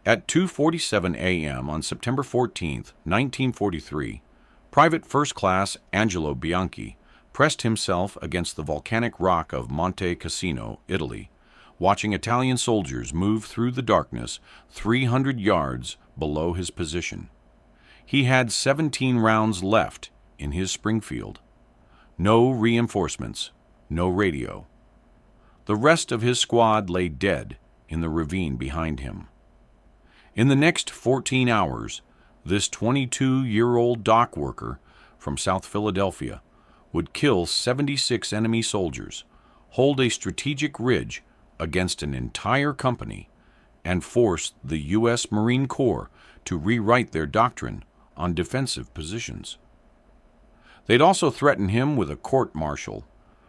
At 2:47 a.m. on September 14, 1943, Private First Class Angelo Bianchi pressed himself against the volcanic rock of Monte Cassino, Italy, watching Italian soldiers move through the darkness 300 yards below his position. He had 17 rounds left in his Springfield. No reinforcements, no radio. The rest of his squad lay dead in the ravine behind him. In the next 14 hours, this 22-year-old dock worker from South Philadelphia would kill 76 enemy soldiers, hold a strategic ridge against an entire company, and force the U.S. Marine Corps to rewrite their doctrine on defensive positions. They'd also threaten him with a court-martial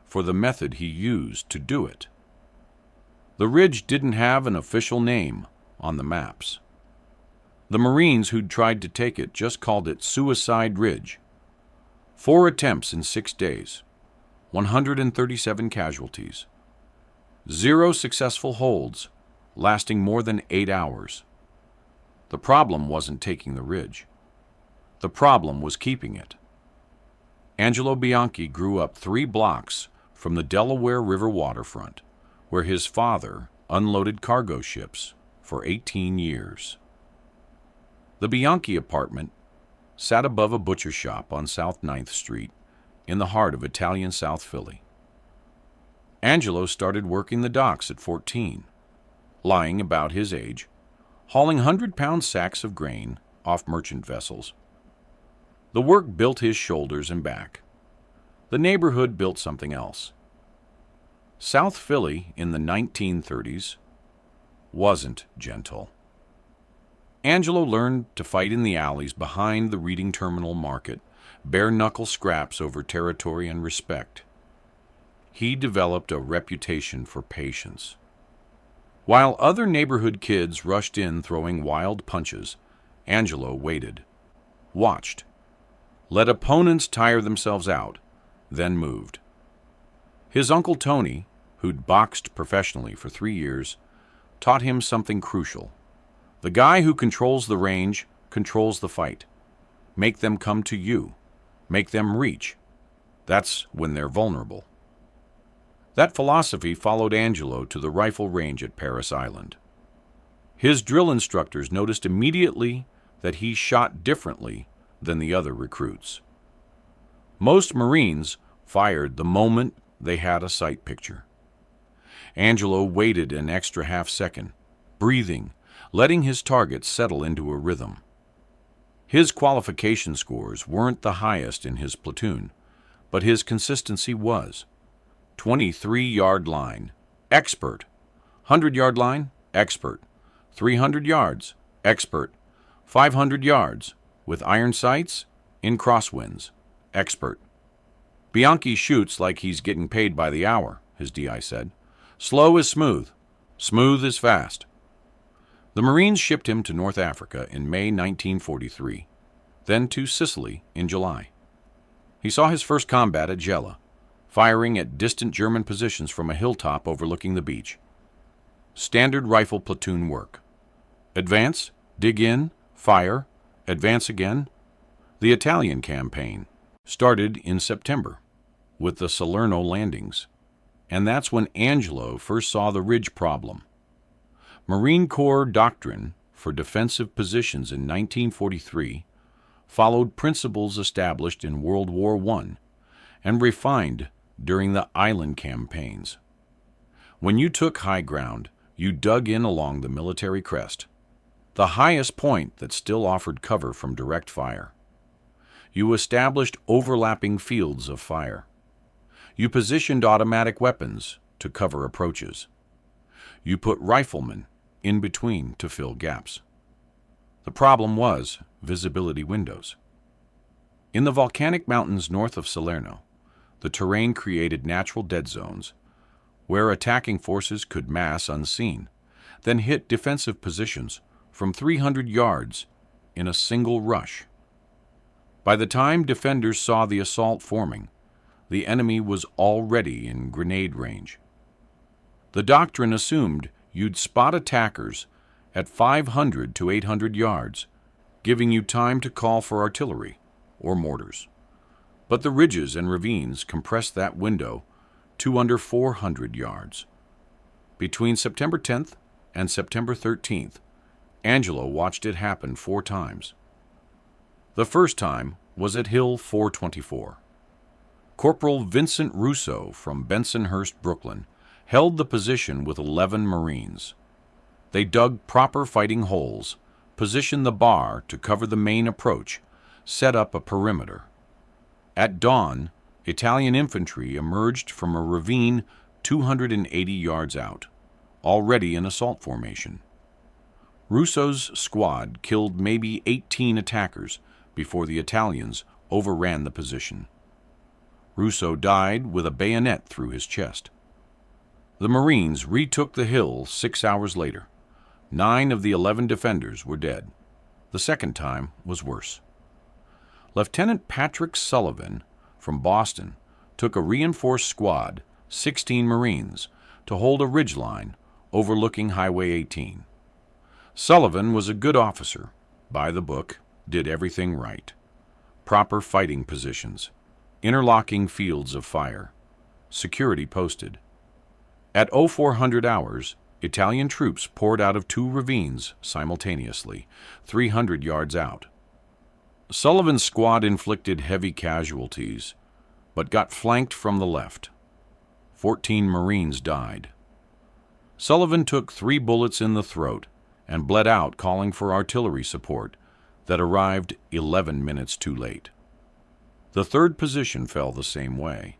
for the method he used to do it. The ridge didn't have an official name on the maps. The Marines who'd tried to take it just called it Suicide Ridge. 4 attempts in 6 days, 137 casualties, 0 successful holds, lasting more than 8 hours. The problem wasn't taking the ridge. The problem was keeping it. Angelo Bianchi grew up 3 blocks from the Delaware River waterfront, where his father unloaded cargo ships for 18 years. The Bianchi apartment sat above a butcher shop on South 9th Street in the heart of Italian South Philly. Angelo started working the docks at 14, lying about his age, hauling 100-pound sacks of grain off merchant vessels. The work built his shoulders and back. The neighborhood built something else. South Philly in the 1930s wasn't gentle. Angelo learned to fight in the alleys behind the Reading Terminal Market, bare-knuckle scraps over territory and respect. He developed a reputation for patience. While other neighborhood kids rushed in throwing wild punches, Angelo waited, watched, let opponents tire themselves out, then moved. His Uncle Tony, who'd boxed professionally for 3 years, taught him something crucial. The guy who controls the range controls the fight. Make them come to you. Make them reach. That's when they're vulnerable. That philosophy followed Angelo to the rifle range at Paris Island. His drill instructors noticed immediately that he shot differently than the other recruits. Most Marines fired the moment they had a sight picture. Angelo waited an extra half-second, breathing, letting his target settle into a rhythm. His qualification scores weren't the highest in his platoon, but his consistency was. 23-yard line, expert. 100-yard line, expert. 300 yards, expert. 500 yards, with iron sights, in crosswinds, expert. Bianchi shoots like he's getting paid by the hour, his DI said. Slow is smooth. Smooth is fast. The Marines shipped him to North Africa in May 1943, then to Sicily in July. He saw his first combat at Gela, firing at distant German positions from a hilltop overlooking the beach. Standard rifle platoon work. Advance, dig in, fire, advance again. The Italian campaign started in September with the Salerno landings, and that's when Angelo first saw the ridge problem. Marine Corps doctrine for defensive positions in 1943 followed principles established in World War I and refined during the island campaigns. When you took high ground, you dug in along the military crest, the highest point that still offered cover from direct fire. You established overlapping fields of fire. You positioned automatic weapons to cover approaches. You put riflemen in between to fill gaps. The problem was visibility windows. In the volcanic mountains north of Salerno, the terrain created natural dead zones where attacking forces could mass unseen, then hit defensive positions from 300 yards in a single rush. By the time defenders saw the assault forming, the enemy was already in grenade range. The doctrine assumed you'd spot attackers at 500 to 800 yards, giving you time to call for artillery or mortars. But the ridges and ravines compressed that window to under 400 yards. Between September 10th and September 13th, Angelo watched it happen 4 times. The first time was at Hill 424. Corporal Vincent Russo from Bensonhurst, Brooklyn, held the position with 11 Marines. They dug proper fighting holes, positioned the bar to cover the main approach, set up a perimeter. At dawn, Italian infantry emerged from a ravine 280 yards out, already in assault formation. Russo's squad killed maybe 18 attackers before the Italians overran the position. Russo died with a bayonet through his chest. The Marines retook the hill 6 hours later. 9 of the 11 defenders were dead. The second time was worse. Lieutenant Patrick Sullivan from Boston took a reinforced squad, 16 Marines, to hold a ridgeline overlooking Highway 18. Sullivan was a good officer, by the book, did everything right. Proper fighting positions, interlocking fields of fire, security posted. At 0400 hours, Italian troops poured out of 2 ravines simultaneously, 300 yards out. Sullivan's squad inflicted heavy casualties, but got flanked from the left. 14 Marines died. Sullivan took 3 bullets in the throat and bled out, calling for artillery support that arrived 11 minutes too late. The third position fell the same way.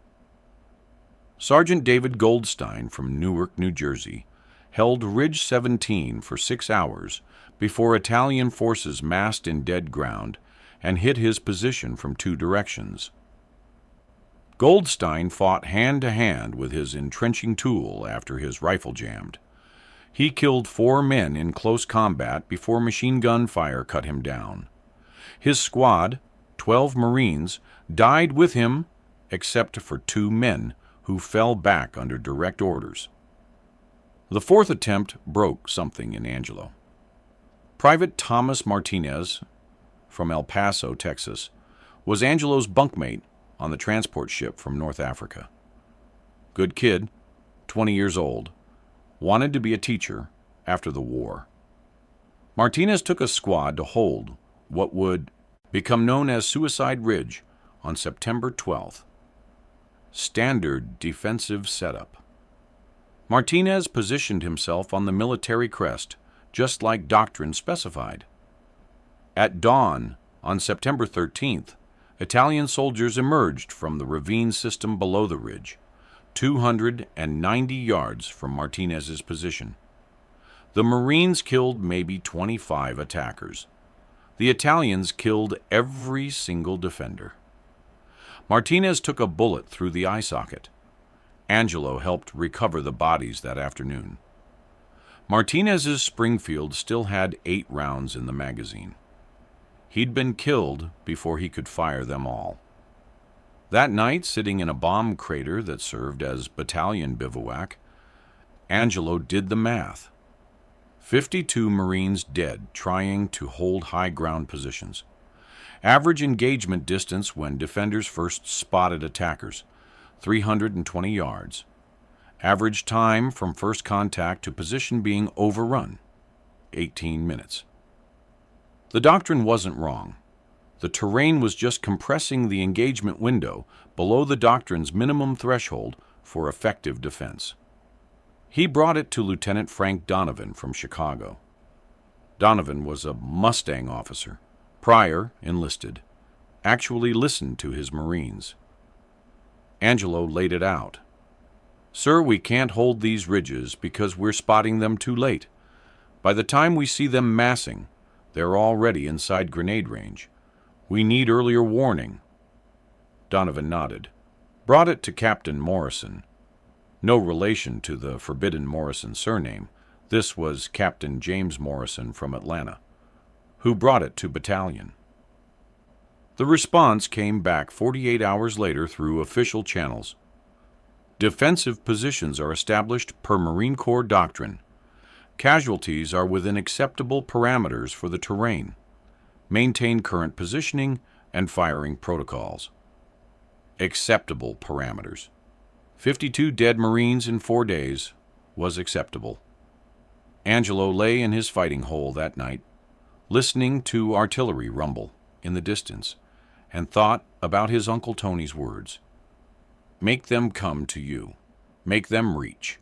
Sergeant David Goldstein from Newark, New Jersey, held Ridge 17 for 6 hours before Italian forces massed in dead ground and hit his position from 2 directions. Goldstein fought hand-to-hand with his entrenching tool after his rifle jammed. He killed 4 men in close combat before machine gun fire cut him down. His squad, 12 Marines, died with him except for 2 men who fell back under direct orders. The fourth attempt broke something in Angelo. Private Thomas Martinez from El Paso, Texas, was Angelo's bunkmate on the transport ship from North Africa. Good kid, 20 years old, wanted to be a teacher after the war. Martinez took a squad to hold what would become known as Suicide Ridge on September 12th. Standard defensive setup. Martinez positioned himself on the military crest, just like doctrine specified. At dawn on September 13th, Italian soldiers emerged from the ravine system below the ridge, 290 yards from Martinez's position. The Marines killed maybe 25 attackers. The Italians killed every single defender. Martinez took a bullet through the eye socket. Angelo helped recover the bodies that afternoon. Martinez's Springfield still had 8 rounds in the magazine. He'd been killed before he could fire them all. That night, sitting in a bomb crater that served as battalion bivouac, Angelo did the math. 52 Marines dead trying to hold high ground positions. Average engagement distance when defenders first spotted attackers, 320 yards. Average time from first contact to position being overrun, 18 minutes. The doctrine wasn't wrong. The terrain was just compressing the engagement window below the doctrine's minimum threshold for effective defense. He brought it to Lieutenant Frank Donovan from Chicago. Donovan was a Mustang officer, prior enlisted, actually listened to his Marines. Angelo laid it out. "Sir, we can't hold these ridges because we're spotting them too late. By the time we see them massing, they're already inside grenade range. We need earlier warning." Donovan nodded, brought it to Captain Morrison. No relation to the forbidden Morrison surname. This was Captain James Morrison from Atlanta, who brought it to battalion. The response came back 48 hours later through official channels. Defensive positions are established per Marine Corps doctrine. Casualties are within acceptable parameters for the terrain. Maintain current positioning and firing protocols. Acceptable parameters. 52 dead Marines in 4 days was acceptable. Angelo lay in his fighting hole that night, listening to artillery rumble in the distance, and thought about his Uncle Tony's words. Make them come to you. Make them reach.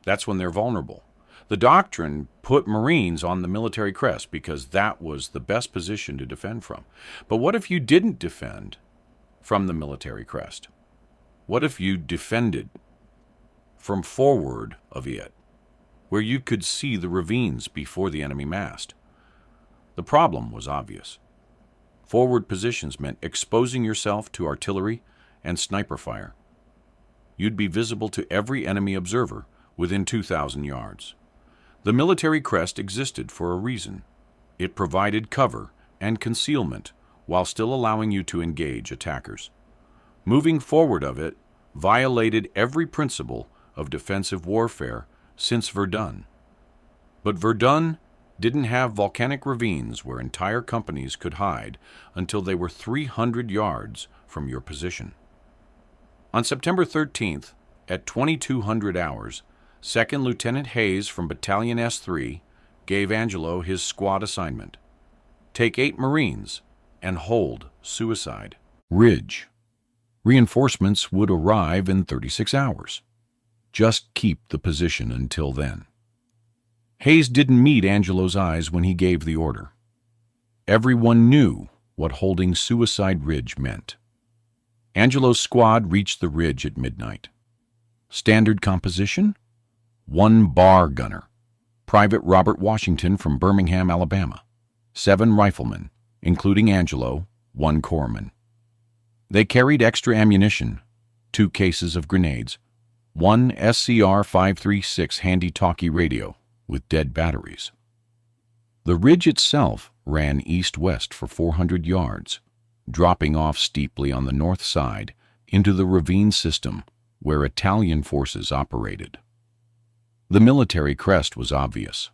That's when they're vulnerable. The doctrine put Marines on the military crest because that was the best position to defend from. But what if you didn't defend from the military crest? What if you defended from forward of it, where you could see the ravines before the enemy massed? The problem was obvious. Forward positions meant exposing yourself to artillery and sniper fire. You'd be visible to every enemy observer within 2,000 yards. The military crest existed for a reason. It provided cover and concealment while still allowing you to engage attackers. Moving forward of it violated every principle of defensive warfare since Verdun. But Verdun didn't have volcanic ravines where entire companies could hide until they were 300 yards from your position. On September 13th, at 2200 hours, 2nd Lieutenant Hayes from Battalion S3 gave Angelo his squad assignment. Take 8 Marines and hold Suicide Ridge. Reinforcements would arrive in 36 hours. Just keep the position until then. Hayes didn't meet Angelo's eyes when he gave the order. Everyone knew what holding Suicide Ridge meant. Angelo's squad reached the ridge at midnight. Standard composition? 1 bar gunner, Private Robert Washington from Birmingham, Alabama. 7 riflemen, including Angelo, 1 corpsman. They carried extra ammunition, 2 cases of grenades, 1 SCR 536 handy-talkie radio with dead batteries. The ridge itself ran east-west for 400 yards, dropping off steeply on the north side into the ravine system where Italian forces operated. The military crest was obvious.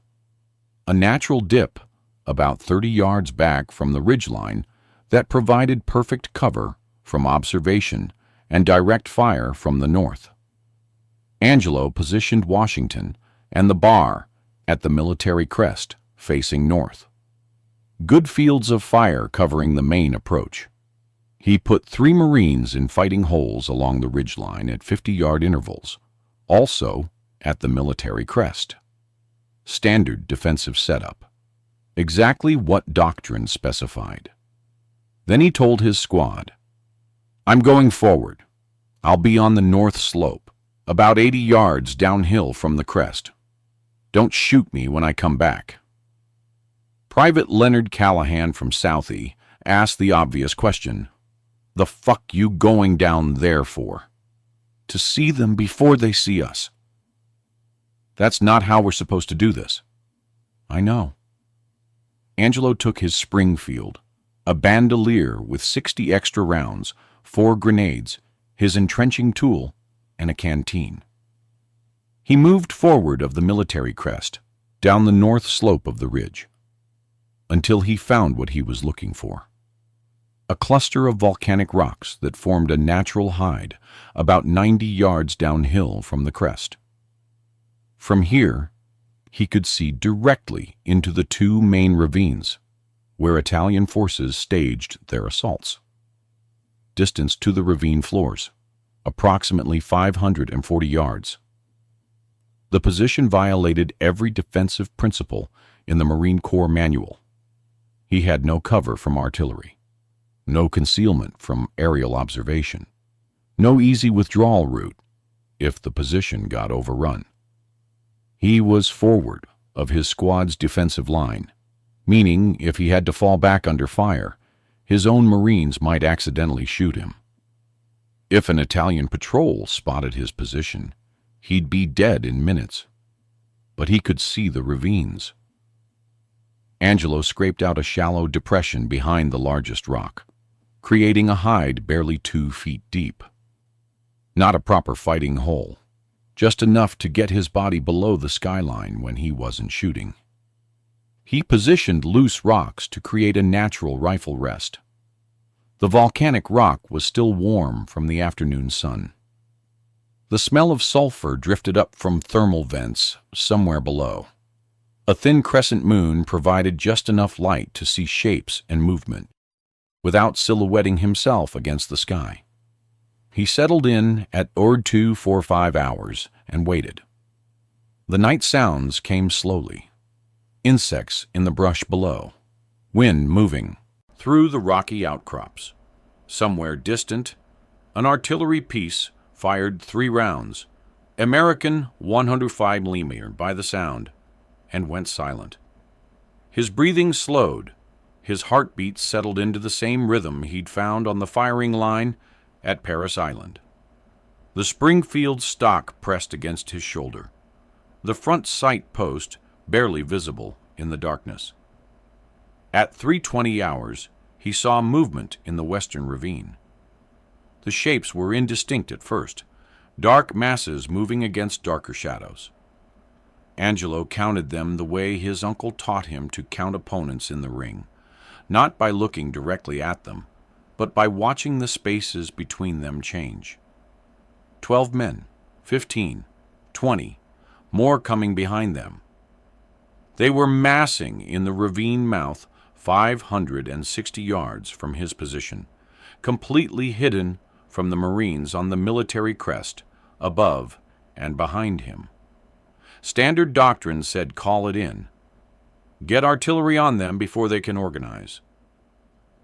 A natural dip about 30 yards back from the ridgeline that provided perfect cover from observation and direct fire from the north. Angelo positioned Washington and the bar at the military crest facing north. Good fields of fire covering the main approach. He put 3 Marines in fighting holes along the ridgeline at 50-yard intervals, also at the military crest. Standard defensive setup. Exactly what doctrine specified. Then he told his squad, I'm going forward. I'll be on the north slope, about 80 yards downhill from the crest. Don't shoot me when I come back. Private Leonard Callahan from Southie asked the obvious question, The fuck you going down there for? To see them before they see us. That's not how we're supposed to do this. I know. Angelo took his Springfield, a bandolier with 60 extra rounds, 4 grenades, his entrenching tool, and a canteen. He moved forward of the military crest, down the north slope of the ridge, until he found what he was looking for. A cluster of volcanic rocks that formed a natural hide about 90 yards downhill from the crest. From here, he could see directly into the 2 main ravines, where Italian forces staged their assaults. Distance to the ravine floors, approximately 540 yards. The position violated every defensive principle in the Marine Corps manual. He had no cover from artillery, no concealment from aerial observation, no easy withdrawal route if the position got overrun. He was forward of his squad's defensive line, meaning if he had to fall back under fire, his own Marines might accidentally shoot him. If an Italian patrol spotted his position, he'd be dead in minutes. But he could see the ravines. Angelo scraped out a shallow depression behind the largest rock, creating a hide barely 2 feet deep. Not a proper fighting hole, just enough to get his body below the skyline when he wasn't shooting. He positioned loose rocks to create a natural rifle rest. The volcanic rock was still warm from the afternoon sun. The smell of sulfur drifted up from thermal vents somewhere below. A thin crescent moon provided just enough light to see shapes and movement, without silhouetting himself against the sky. He settled in at Ord 245 hours and waited. The night sounds came slowly. Insects in the brush below. Wind moving through the rocky outcrops. Somewhere distant, an artillery piece fired 3 rounds, American 105 mm by the sound, and went silent. His breathing slowed. His heartbeat settled into the same rhythm he'd found on the firing line at Paris Island. The Springfield stock pressed against his shoulder, the front sight post barely visible in the darkness. At 3:20 hours, he saw movement in the western ravine. The shapes were indistinct at first, dark masses moving against darker shadows. Angelo counted them the way his uncle taught him to count opponents in the ring, not by looking directly at them, but by watching the spaces between them change. 12 men, 15, 20, more coming behind them. They were massing in the ravine mouth 560 yards from his position, completely hidden from the Marines on the military crest, above and behind him. Standard doctrine said call it in. Get artillery on them before they can organize.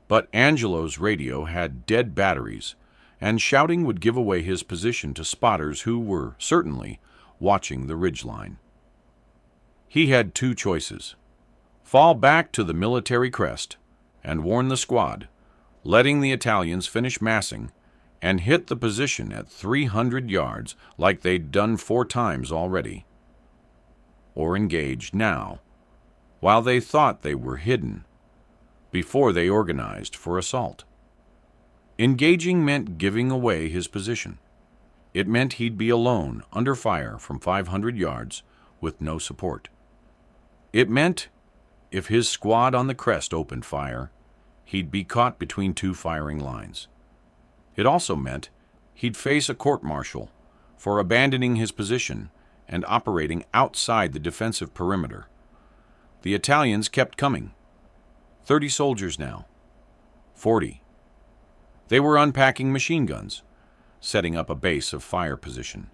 But Angelo's radio had dead batteries, and shouting would give away his position to spotters who were certainly watching the ridgeline. He had 2 choices: fall back to the military crest and warn the squad, letting the Italians finish massing, and hit the position at 300 yards like they'd done 4 times already, or engage now, while they thought they were hidden, before they organized for assault. Engaging meant giving away his position. It meant he'd be alone, under fire from 500 yards, with no support. It meant, if his squad on the crest opened fire, he'd be caught between 2 firing lines. It also meant he'd face a court-martial for abandoning his position and operating outside the defensive perimeter. The Italians kept coming. 30 soldiers now. 40. They were unpacking machine guns, setting up a base of fire position.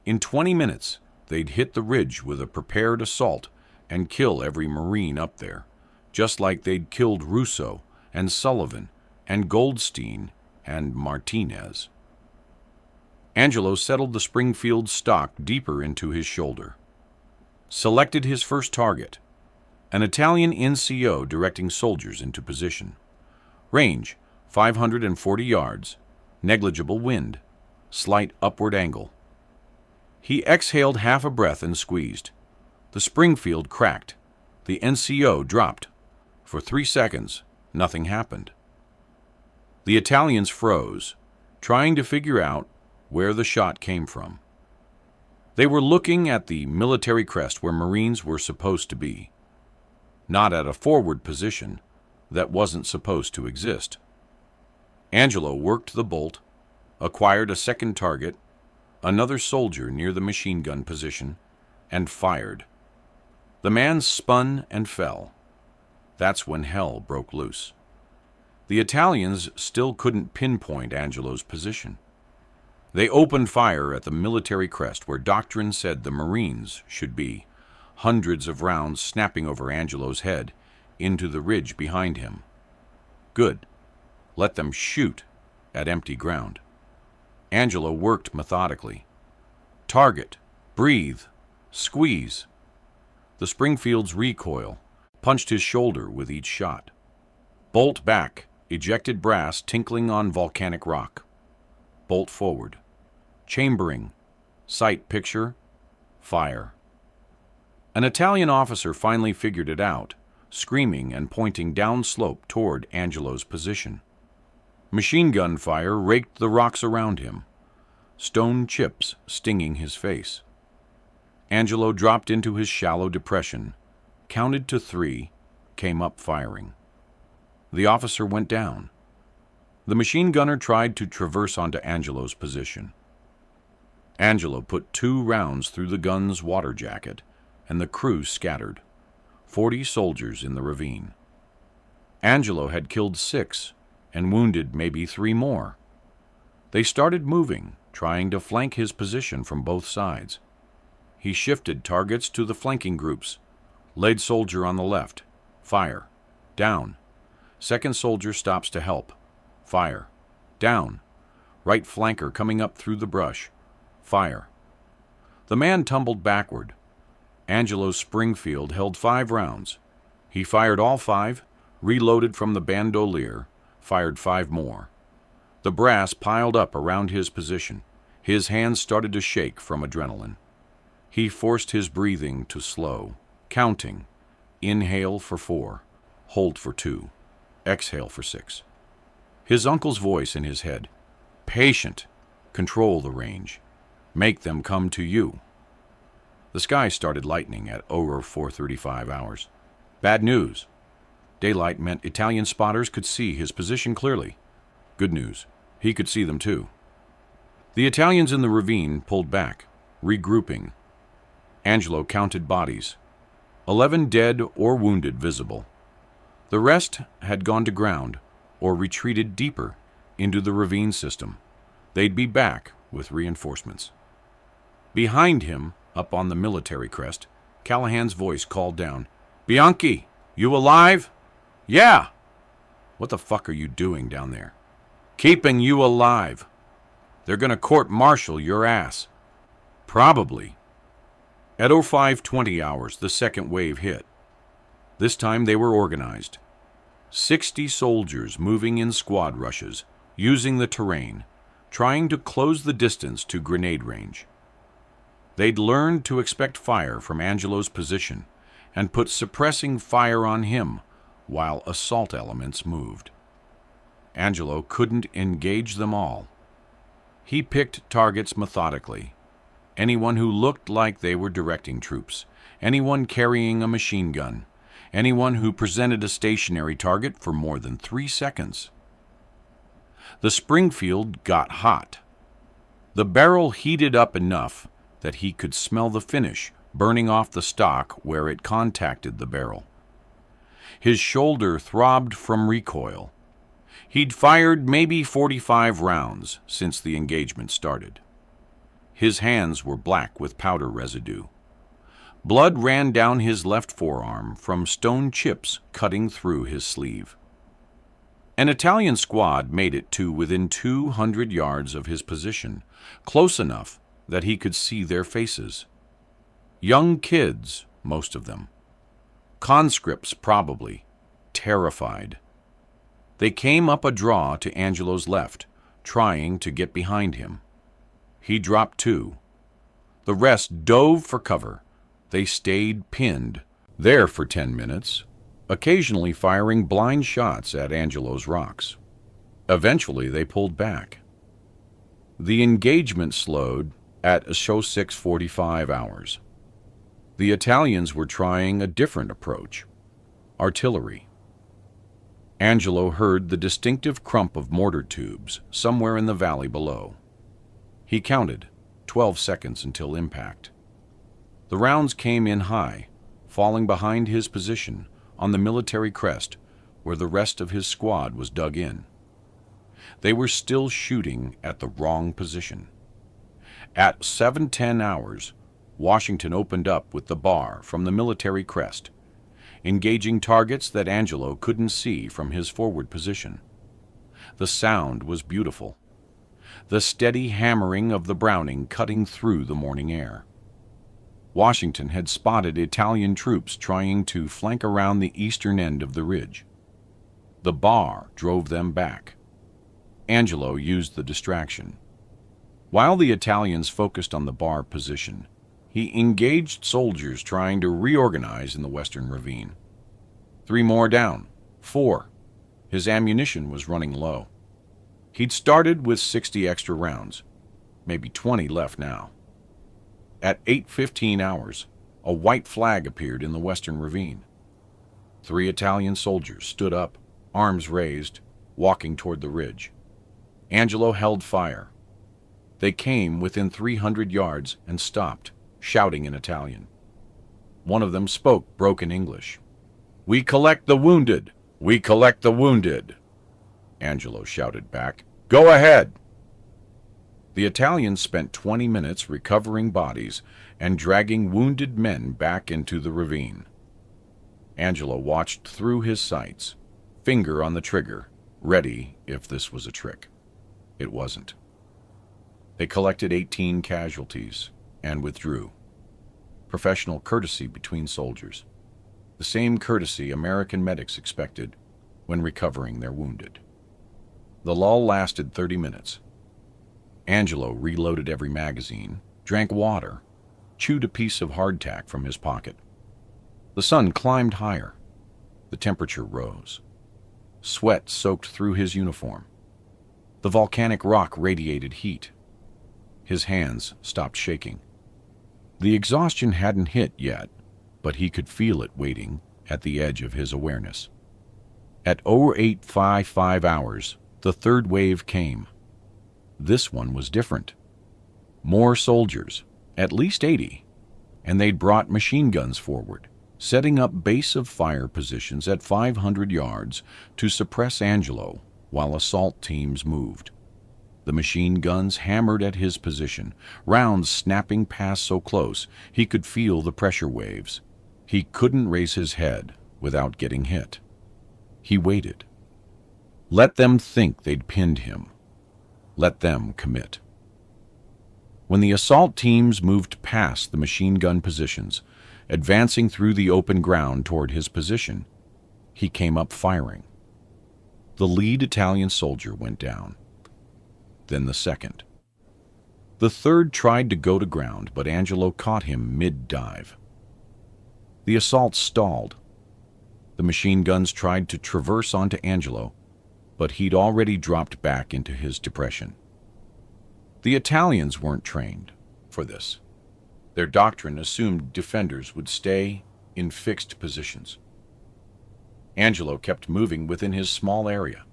In 20 minutes, they'd hit the ridge with a prepared assault and kill every Marine up there, just like they'd killed Russo and Sullivan and Goldstein and Martinez. Angelo settled the Springfield stock deeper into his shoulder. Selected his first target, an Italian NCO directing soldiers into position. Range, 540 yards, negligible wind, slight upward angle. He exhaled half a breath and squeezed. The Springfield cracked. The NCO dropped. For 3 seconds, nothing happened. The Italians froze, trying to figure out where the shot came from. They were looking at the military crest where Marines were supposed to be, not at a forward position that wasn't supposed to exist. Angelo worked the bolt, acquired a second target, another soldier near the machine gun position, and fired. The man spun and fell. That's when hell broke loose. The Italians still couldn't pinpoint Angelo's position. They opened fire at the military crest where doctrine said the Marines should be, hundreds of rounds snapping over Angelo's head into the ridge behind him. Good. Let them shoot at empty ground. Angelo worked methodically. Target, breathe, squeeze. The Springfield's recoil punched his shoulder with each shot. Bolt back, ejected brass tinkling on volcanic rock. Bolt forward. Chambering. Sight picture. Fire. An Italian officer finally figured it out, screaming and pointing downslope toward Angelo's position. Machine gun fire raked the rocks around him. stone chips stinging his face. Angelo dropped into his shallow depression, counted to 3, came up firing. The officer went down. The machine gunner tried to traverse onto Angelo's position. Angelo put 2 rounds through the gun's water jacket, and the crew scattered. 40 soldiers in the ravine. Angelo had killed 6 and wounded maybe 3 more. They started moving, trying to flank his position from both sides. He shifted targets to the flanking groups. Lead soldier on the left. Fire. Down. Second soldier stops to help. Fire. Down. Right flanker coming up through the brush. Fire. The man tumbled backward. Angelo's Springfield held 5 rounds. He fired all 5, reloaded from the bandolier, fired 5 more. The brass piled up around his position. His hands started to shake from adrenaline. He forced his breathing to slow, counting. Inhale for 4, hold for 2, exhale for 6. His uncle's voice in his head. Patient. Control the range. Make them come to you. The sky started lightening at over 4:35 hours. Bad news. Daylight meant Italian spotters could see his position clearly. Good news. He could see them too. The Italians in the ravine pulled back, regrouping. Angelo counted bodies. 11 dead or wounded visible. The rest had gone to ground or retreated deeper into the ravine system. They'd be back with reinforcements. Behind him, up on the military crest, Callahan's voice called down, Bianke, you alive? Yeah. What the fuck are you doing down there? Keeping you alive. They're gonna court-martial your ass. Probably. At 05:20 hours, the second wave hit. This time they were organized. 60 soldiers moving in squad rushes, using the terrain, trying to close the distance to grenade range. They'd learned to expect fire from Angelo's position and put suppressing fire on him while assault elements moved. Angelo couldn't engage them all. He picked targets methodically. Anyone who looked like they were directing troops, anyone carrying a machine gun, anyone who presented a stationary target for more than 3 seconds. The Springfield got hot. The barrel heated up enough that he could smell the finish burning off the stock where it contacted the barrel. His shoulder throbbed from recoil. He'd fired maybe 45 rounds since the engagement started. His hands were black with powder residue. Blood ran down his left forearm from stone chips cutting through his sleeve. An Italian squad made it to within 200 yards of his position, close enough that he could see their faces. Young kids, most of them. Conscripts, probably. Terrified. They came up a draw to Angelo's left, trying to get behind him. He dropped 2. The rest dove for cover. They stayed pinned, there for 10 minutes, occasionally firing blind shots at Angelo's rocks. Eventually, they pulled back. The engagement slowed at 06:45 hours. The Italians were trying a different approach, artillery. Angelo heard the distinctive crump of mortar tubes somewhere in the valley below. He counted, 12 seconds until impact. The rounds came in high, falling behind his position on the military crest where the rest of his squad was dug in. They were still shooting at the wrong position. At 7:10 hours, Washington opened up with the bar from the military crest, engaging targets that Angelo couldn't see from his forward position. The sound was beautiful. The steady hammering of the Browning cutting through the morning air. Washington had spotted Italian troops trying to flank around the eastern end of the ridge. The bar drove them back. Angelo used the distraction. While the Italians focused on the bar position, he engaged soldiers trying to reorganize in the western ravine. 3 more down. 4. His ammunition was running low. He'd started with 60 extra rounds. maybe 20 left now. At 8:15 hours, a white flag appeared in the western ravine. 3 Italian soldiers stood up, arms raised, walking toward the ridge. Angelo held fire. They came within 300 yards and stopped, shouting in Italian. One of them spoke broken English. "We collect the wounded! We collect the wounded!" Angelo shouted back, "Go ahead!" The Italians spent 20 minutes recovering bodies and dragging wounded men back into the ravine. Angelo watched through his sights, finger on the trigger, ready if this was a trick. It wasn't. They collected 18 casualties and withdrew. Professional courtesy between soldiers. The same courtesy American medics expected when recovering their wounded. The lull lasted 30 minutes. Angelo reloaded every magazine, drank water, chewed a piece of hardtack from his pocket. The sun climbed higher. The temperature rose. Sweat soaked through his uniform. The volcanic rock radiated heat. His hands stopped shaking. The exhaustion hadn't hit yet, but he could feel it waiting at the edge of his awareness. At 0855 hours, the third wave came. This one was different. More soldiers, at least 80, and they'd brought machine guns forward, setting up base of fire positions at 500 yards to suppress Angelo while assault teams moved. The machine guns hammered at his position, rounds snapping past so close he could feel the pressure waves. He couldn't raise his head without getting hit. He waited. Let them think they'd pinned him. Let them commit. When the assault teams moved past the machine gun positions, advancing through the open ground toward his position, he came up firing. The lead Italian soldier went down. Then the second. The third tried to go to ground, but Angelo caught him mid-dive. The assault stalled. The machine guns tried to traverse onto Angelo, but he'd already dropped back into his depression. The Italians weren't trained for this. Their doctrine assumed defenders would stay in fixed positions. Angelo kept moving within his small area.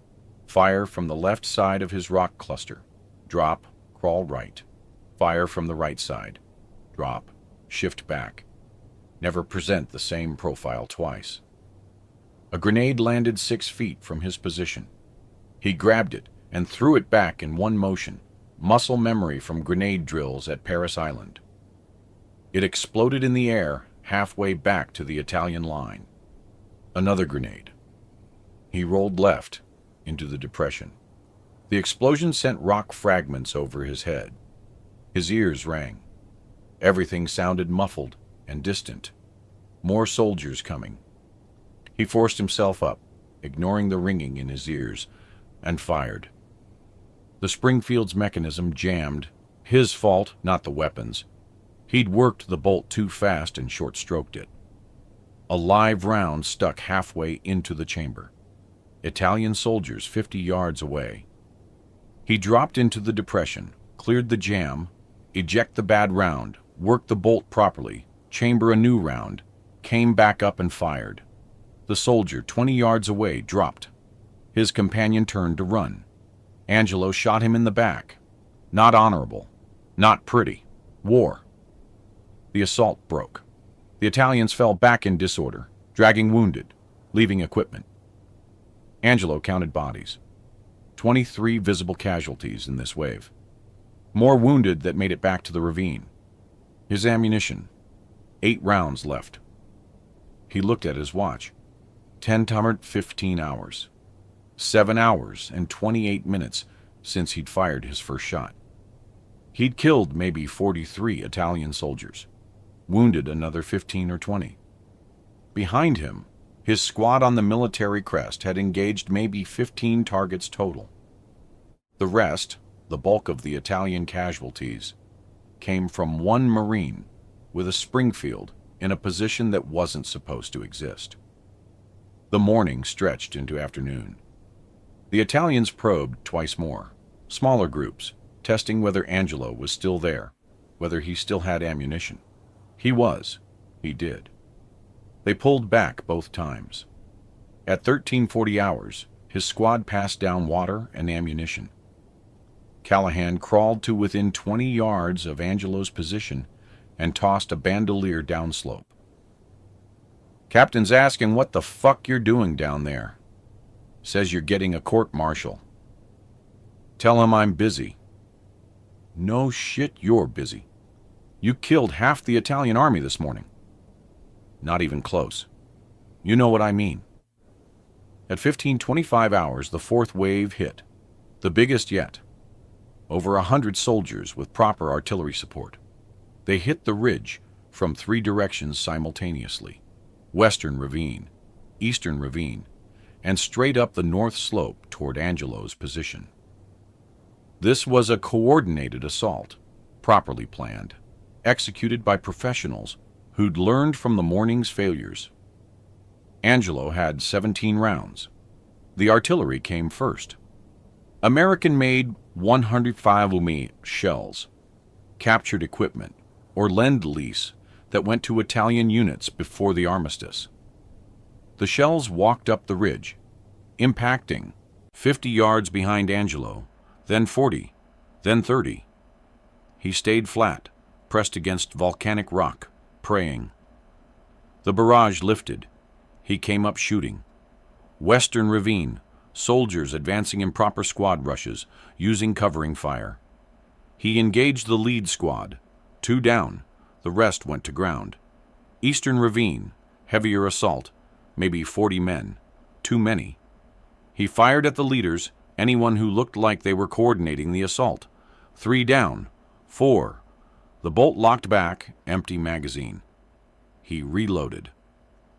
Fire from the left side of his rock cluster. Drop, crawl right. Fire from the right side. Drop, shift back. Never present the same profile twice. A grenade landed 6 feet from his position. He grabbed it and threw it back in one motion, muscle memory from grenade drills at Paris Island. It exploded in the air halfway back to the Italian line. Another grenade. He rolled left into the depression. The explosion sent rock fragments over his head. His ears rang. Everything sounded muffled and distant. More soldiers coming. He forced himself up, ignoring the ringing in his ears, and fired. The Springfield's mechanism jammed. His fault, not the weapons. He'd worked the bolt too fast and short-stroked it. A live round stuck halfway into the chamber. Italian soldiers 50 yards away. He dropped into the depression, cleared the jam, eject the bad round, worked the bolt properly, chamber a new round, came back up and fired. The soldier 20 yards away dropped. His companion turned to run. Angelo shot him in the back. Not honorable. Not pretty. War. The assault broke. The Italians fell back in disorder, dragging wounded, leaving equipment. Angelo counted bodies. 23 visible casualties in this wave. More wounded that made it back to the ravine. His ammunition. 8 rounds left. He looked at his watch. 15 hours. 7 hours and 28 minutes since he'd fired his first shot. He'd killed maybe 43 Italian soldiers. Wounded another 15 or 20. Behind him, his squad on the military crest had engaged maybe 15 targets total. The rest, the bulk of the Italian casualties, came from one Marine with a Springfield in a position that wasn't supposed to exist. The morning stretched into afternoon. The Italians probed twice more, smaller groups, testing whether Angelo was still there, whether he still had ammunition. He was. He did. They pulled back both times. At 1340 hours, his squad passed down water and ammunition. Callahan crawled to within 20 yards of Angelo's position and tossed a bandolier downslope. "Captain's asking what the fuck you're doing down there. Says you're getting a court-martial. Tell him I'm busy." "No shit, you're busy. You killed half the Italian army this morning." "Not even close. You know what I mean." At 1525 hours, the fourth wave hit, the biggest yet. Over 100 soldiers with proper artillery support. They hit the ridge from 3 directions simultaneously: western ravine, eastern ravine, and straight up the north slope toward Angelo's position. This was a coordinated assault, properly planned, executed by professionals who'd learned from the morning's failures. Angelo had 17 rounds. The artillery came first. American-made 105 mm shells, captured equipment, or lend-lease that went to Italian units before the armistice. The shells walked up the ridge, impacting 50 yards behind Angelo, then 40, then 30. He stayed flat, pressed against volcanic rock, praying. The barrage lifted. He came up shooting. Western ravine, soldiers advancing in proper squad rushes, using covering fire. He engaged the lead squad. 2 down, the rest went to ground. Eastern ravine, heavier assault, maybe 40 men, too many. He fired at the leaders, anyone who looked like they were coordinating the assault. 3 down, 4. The bolt locked back, empty magazine. He reloaded.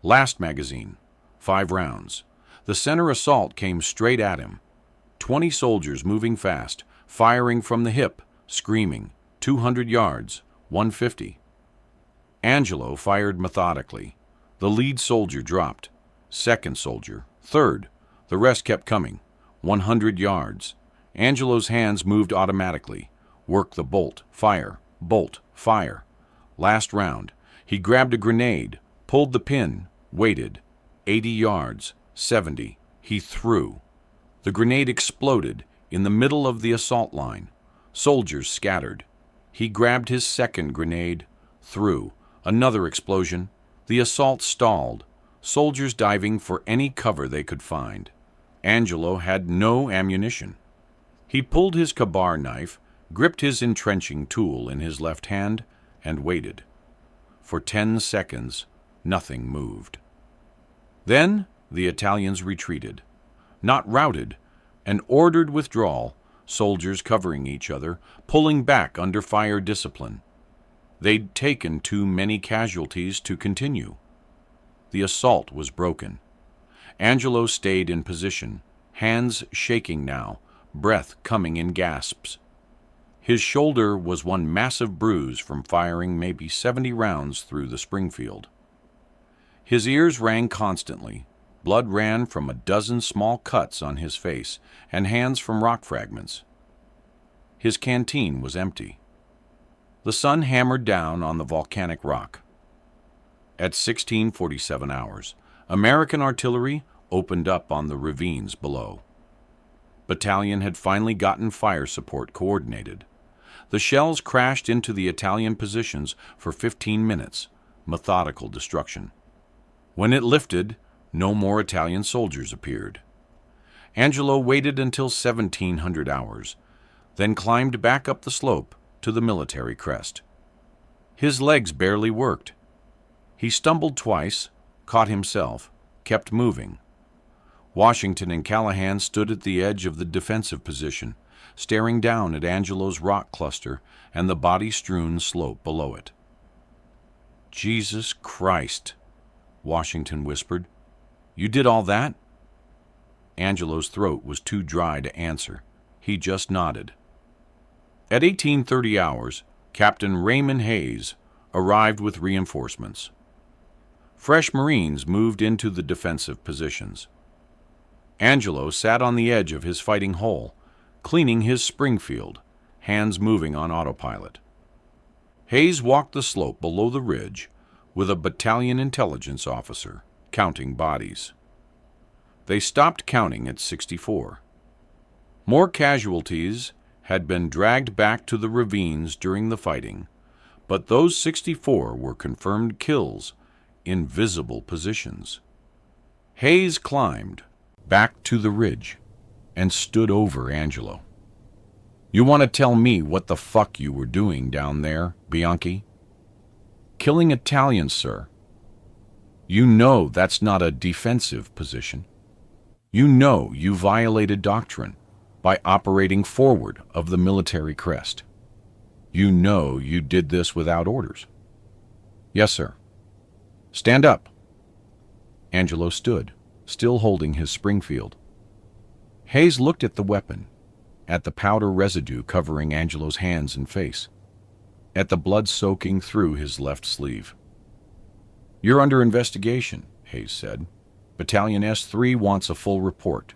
Last magazine, 5 rounds. The center assault came straight at him. 20 soldiers moving fast, firing from the hip, screaming. 200 yards, 150. Angelo fired methodically. The lead soldier dropped. Second soldier, third. The rest kept coming. 100 yards. Angelo's hands moved automatically. Work the bolt, fire, bolt, fire. Last round. He grabbed a grenade, pulled the pin, waited. 80 yards, 70. He threw. The grenade exploded in the middle of the assault line. Soldiers scattered. He grabbed his second grenade, threw. Another explosion. The assault stalled. Soldiers diving for any cover they could find. Angelo had no ammunition. He pulled his kabar knife, gripped his entrenching tool in his left hand, and waited. For 10 seconds, nothing moved. Then the Italians retreated. Not routed, an ordered withdrawal, soldiers covering each other, pulling back under fire discipline. They'd taken too many casualties to continue. The assault was broken. Angelo stayed in position, hands shaking now, breath coming in gasps. His shoulder was one massive bruise from firing maybe 70 rounds through the Springfield. His ears rang constantly. Blood ran from a dozen small cuts on his face and hands from rock fragments. His canteen was empty. The sun hammered down on the volcanic rock. At 1647 hours, American artillery opened up on the ravines below. Battalion had finally gotten fire support coordinated. The shells crashed into the Italian positions for 15 minutes, methodical destruction. When it lifted, no more Italian soldiers appeared. Angelo waited until 1700 hours, then climbed back up the slope to the military crest. His legs barely worked. He stumbled twice, caught himself, kept moving. Washington and Callahan stood at the edge of the defensive position, staring down at Angelo's rock cluster and the body-strewn slope below it. "Jesus Christ," Washington whispered. "You did all that?" Angelo's throat was too dry to answer. He just nodded. At 1830 hours, Captain Raymond Hayes arrived with reinforcements. Fresh Marines moved into the defensive positions. Angelo sat on the edge of his fighting hole, cleaning his Springfield, hands moving on autopilot. Hayes walked the slope below the ridge with a battalion intelligence officer counting bodies. They stopped counting at 64. More casualties had been dragged back to the ravines during the fighting, but those 64 were confirmed kills in visible positions. Hayes climbed back to the ridge and stood over Angelo. "You want to tell me what the fuck you were doing down there, Bianke?" "Killing Italians, sir." "You know that's not a defensive position. You know you violated doctrine by operating forward of the military crest. You know you did this without orders." "Yes, sir." "Stand up." Angelo stood, still holding his Springfield. Hayes looked at the weapon, at the powder residue covering Angelo's hands and face, at the blood soaking through his left sleeve. "You're under investigation," Hayes said. "Battalion S3 wants a full report.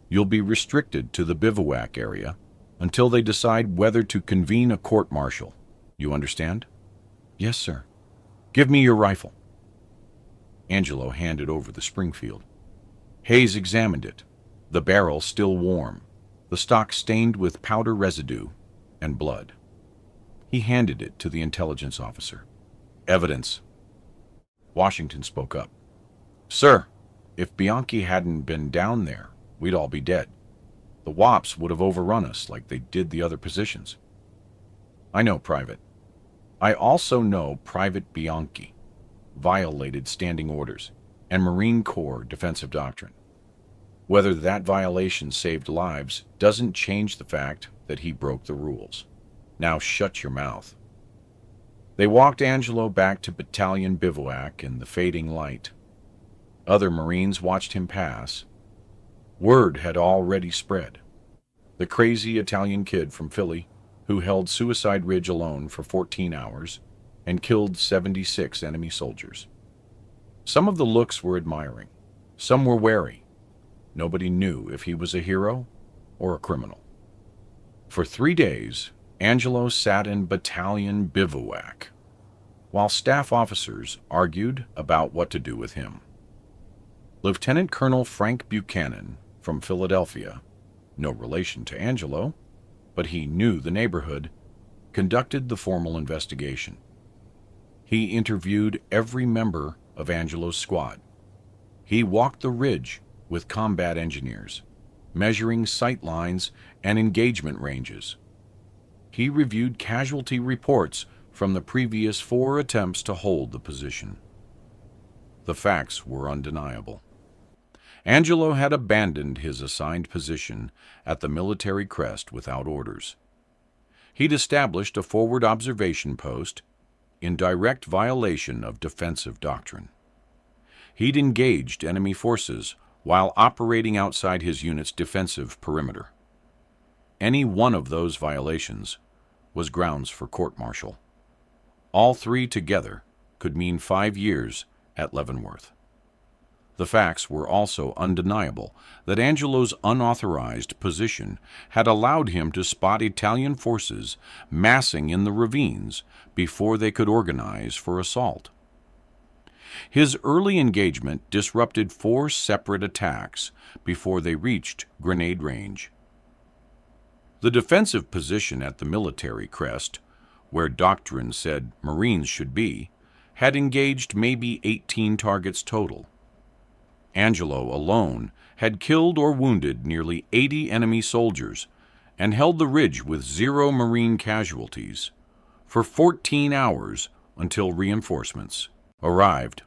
You'll be restricted to the bivouac area until they decide whether to convene a court-martial. You understand?" "Yes, sir." "Give me your rifle." Angelo handed over the Springfield. Hayes examined it, the barrel still warm, the stock stained with powder residue and blood. He handed it to the intelligence officer. "Evidence." Washington spoke up. "Sir, if Bianke hadn't been down there, we'd all be dead. The Wops would have overrun us like they did the other positions." "I know, Private. I also know Private Bianke violated standing orders and Marine Corps defensive doctrine. Whether that violation saved lives doesn't change the fact that he broke the rules. Now shut your mouth." They walked Angelo back to battalion bivouac in the fading light. Other Marines watched him pass. Word had already spread. The crazy Italian kid from Philly, who held Suicide Ridge alone for 14 hours and killed 76 enemy soldiers. Some of the looks were admiring. Some were wary. Nobody knew if he was a hero or a criminal. For 3 days, Angelo sat in battalion bivouac, while staff officers argued about what to do with him. Lieutenant Colonel Frank Buchanan from Philadelphia, no relation to Angelo, but he knew the neighborhood, conducted the formal investigation. He interviewed every member of Angelo's squad. He walked the ridge with combat engineers, measuring sight lines and engagement ranges. He reviewed casualty reports from the previous 4 attempts to hold the position. The facts were undeniable. Angelo had abandoned his assigned position at the military crest without orders. He'd established a forward observation post in direct violation of defensive doctrine. He'd engaged enemy forces while operating outside his unit's defensive perimeter. Any one of those violations was grounds for court-martial. All 3 together could mean 5 years at Leavenworth. The facts were also undeniable that Angelo's unauthorized position had allowed him to spot Italian forces massing in the ravines before they could organize for assault. His early engagement disrupted 4 separate attacks before they reached grenade range. The defensive position at the military crest, where doctrine said Marines should be, had engaged maybe 18 targets total. Angelo alone had killed or wounded nearly 80 enemy soldiers and held the ridge with 0 Marine casualties for 14 hours until reinforcements arrived.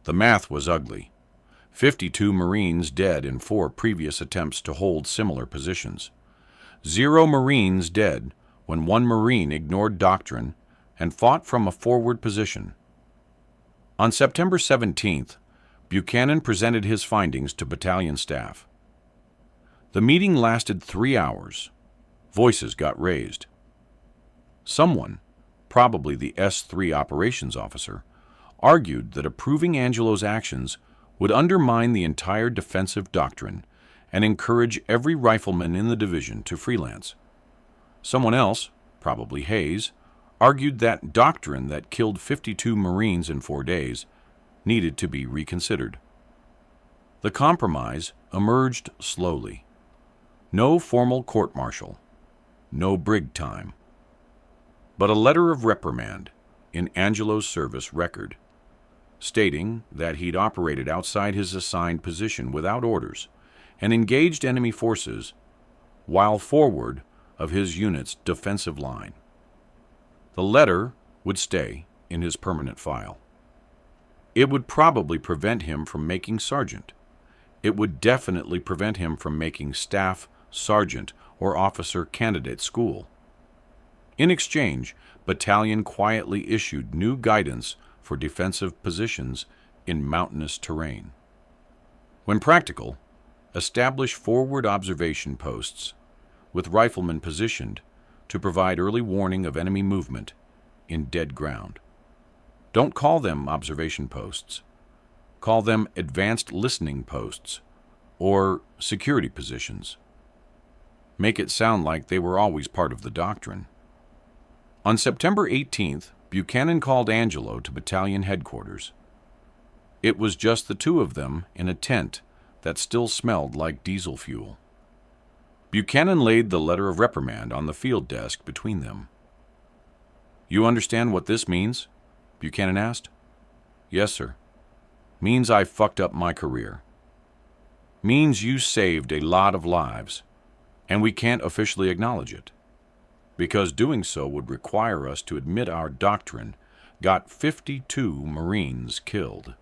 The math was ugly. 52 Marines dead in 4 previous attempts to hold similar positions. 0 Marines dead when 1 Marine ignored doctrine and fought from a forward position. On September 17th, Buchanan presented his findings to battalion staff. The meeting lasted 3 hours. Voices got raised. Someone, probably the S3 operations officer, argued that approving Angelo's actions would undermine the entire defensive doctrine and encourage every rifleman in the division to freelance. Someone else, probably Hayes, argued that doctrine that killed 52 Marines in 4 days needed to be reconsidered. The compromise emerged slowly. No formal court-martial, no brig time, but a letter of reprimand in Angelo's service record, stating that he'd operated outside his assigned position without orders and engaged enemy forces while forward of his unit's defensive line. The letter would stay in his permanent file. It would probably prevent him from making sergeant. It would definitely prevent him from making staff, sergeant, or officer candidate school. In exchange, Battalion quietly issued new guidance for defensive positions in mountainous terrain. When practical, establish forward observation posts with riflemen positioned to provide early warning of enemy movement in dead ground. Don't call them observation posts. Call them advanced listening posts or security positions. Make it sound like they were always part of the doctrine. On September 18th, Buchanan called Angelo to battalion headquarters. It was just the two of them in a tent that still smelled like diesel fuel. Buchanan laid the letter of reprimand on the field desk between them. "You understand what this means?" Buchanan asked. "Yes, sir." "Means I fucked up my career. Means you saved a lot of lives, and we can't officially acknowledge it, because doing so would require us to admit our doctrine got 52 Marines killed."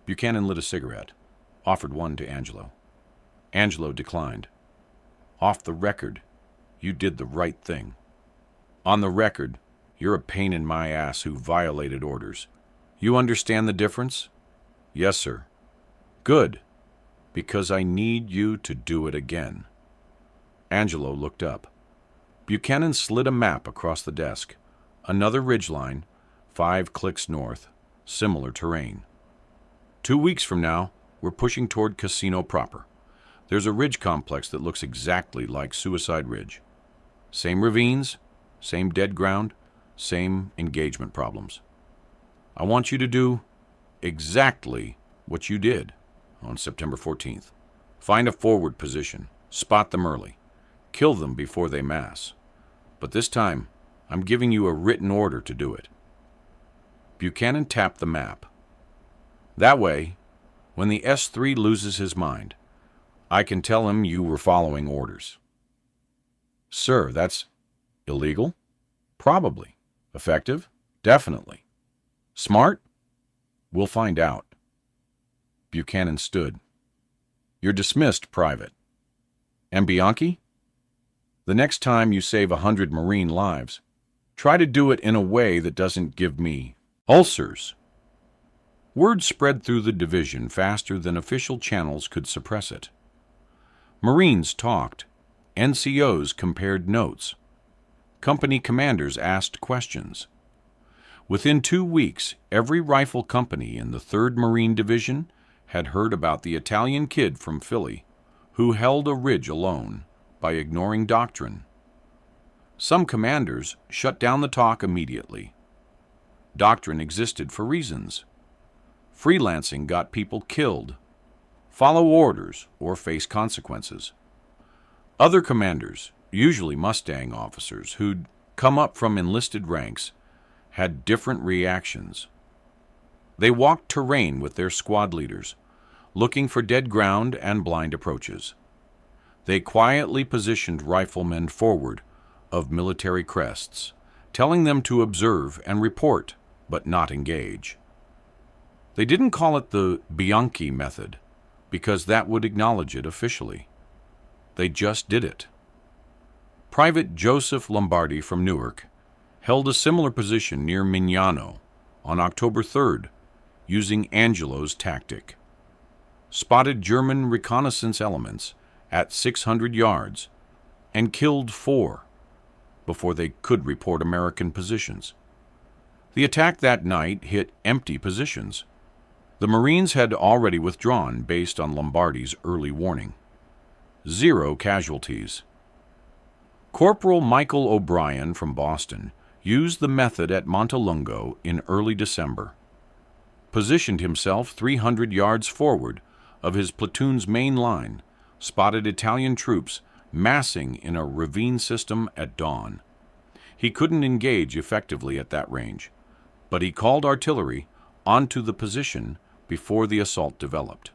Buchanan lit a cigarette, offered one to Angelo. Angelo declined. "Off the record, you did the right thing. On the record, you're a pain in my ass who violated orders. You understand the difference?" "Yes, sir." "Good, because I need you to do it again." Angelo looked up. Buchanan slid a map across the desk. Another ridgeline, 5 clicks north, similar terrain. 2 weeks from now, we're pushing toward Cassino proper. There's a ridge complex that looks exactly like Suicide Ridge. Same ravines, same dead ground, same engagement problems. I want you to do exactly what you did on September 14th. Find a forward position, spot them early, kill them before they mass. But this time, I'm giving you a written order to do it. Buchanan tapped the map. That way, when the S3 loses his mind, I can tell him you were following orders. "Sir, that's illegal?" "Probably. Effective? Definitely. Smart? We'll find out." Buchanan stood. "You're dismissed, Private. And Bianke? The next time you save 100 Marine lives, try to do it in a way that doesn't give me ulcers." Word spread through the division faster than official channels could suppress it. Marines talked. NCOs compared notes. Company commanders asked questions. Within 2 weeks, every rifle company in the 3rd Marine Division had heard about the Italian kid from Philly who held a ridge alone by ignoring doctrine. Some commanders shut down the talk immediately. Doctrine existed for reasons. Freelancing got people killed. Follow orders or face consequences. Other commanders, usually Mustang officers who'd come up from enlisted ranks, had different reactions. They walked terrain with their squad leaders, looking for dead ground and blind approaches. They quietly positioned riflemen forward of military crests, telling them to observe and report, but not engage. They didn't call it the Bianke method, because that would acknowledge it officially. They just did it. Private Joseph Lombardi from Newark held a similar position near Mignano on October 3rd, using Angelo's tactic. Spotted German reconnaissance elements at 600 yards and killed 4 before they could report American positions. The attack that night hit empty positions. The Marines had already withdrawn based on Lombardi's early warning. 0 casualties. Corporal Michael O'Brien from Boston used the method at Montelungo in early December, positioned himself 300 yards forward of his platoon's main line, spotted Italian troops massing in a ravine system at dawn. He couldn't engage effectively at that range, but he called artillery onto the position before the assault developed.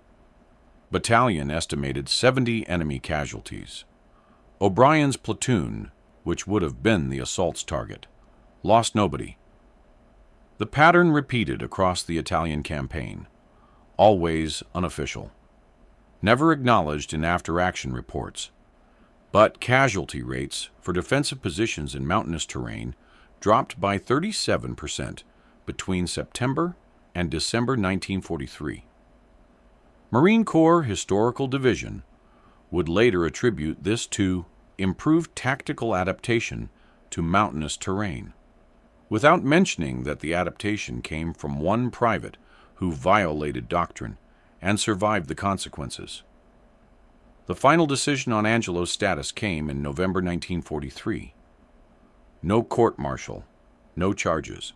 Battalion estimated 70 enemy casualties. O'Brien's platoon, which would have been the assault's target, lost nobody. The pattern repeated across the Italian campaign, always unofficial, never acknowledged in after-action reports, but casualty rates for defensive positions in mountainous terrain dropped by 37% between September and December 1943. Marine Corps Historical Division would later attribute this to improved tactical adaptation to mountainous terrain, without mentioning that the adaptation came from one private who violated doctrine and survived the consequences. The final decision on Angelo's status came in November 1943. No court-martial, no charges.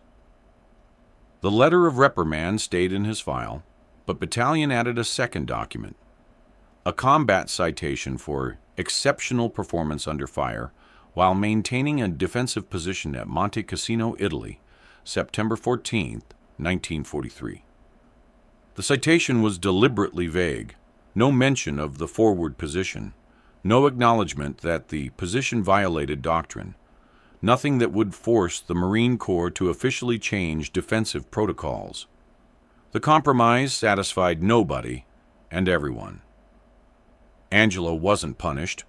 The letter of reprimand stayed in his file, but Battalion added a second document, a combat citation for exceptional performance under fire while maintaining a defensive position at Monte Cassino, Italy, September 14, 1943. The citation was deliberately vague, no mention of the forward position, no acknowledgement that the position violated doctrine, nothing that would force the Marine Corps to officially change defensive protocols. The compromise satisfied nobody and everyone. Angelo wasn't punished,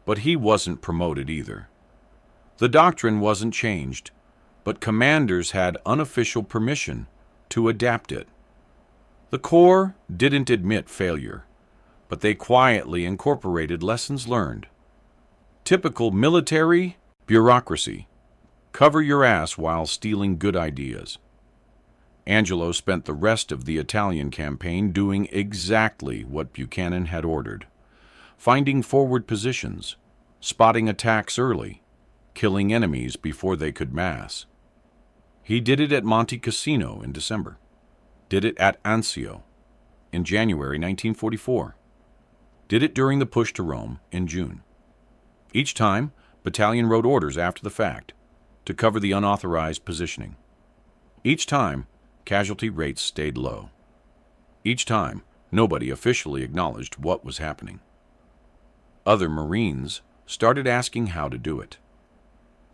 but he wasn't promoted either. The doctrine wasn't changed, but commanders had unofficial permission to adapt it. The Corps didn't admit failure, but they quietly incorporated lessons learned. Typical military bureaucracy. Cover your ass while stealing good ideas. Angelo spent the rest of the Italian campaign doing exactly what Buchanan had ordered, finding forward positions, spotting attacks early, killing enemies before they could mass. He did it at Monte Cassino in December, did it at Anzio in January 1944, did it during the push to Rome in June. Each time, Battalion wrote orders after the fact to cover the unauthorized positioning. Each time, casualty rates stayed low. Each time, nobody officially acknowledged what was happening. Other Marines started asking how to do it.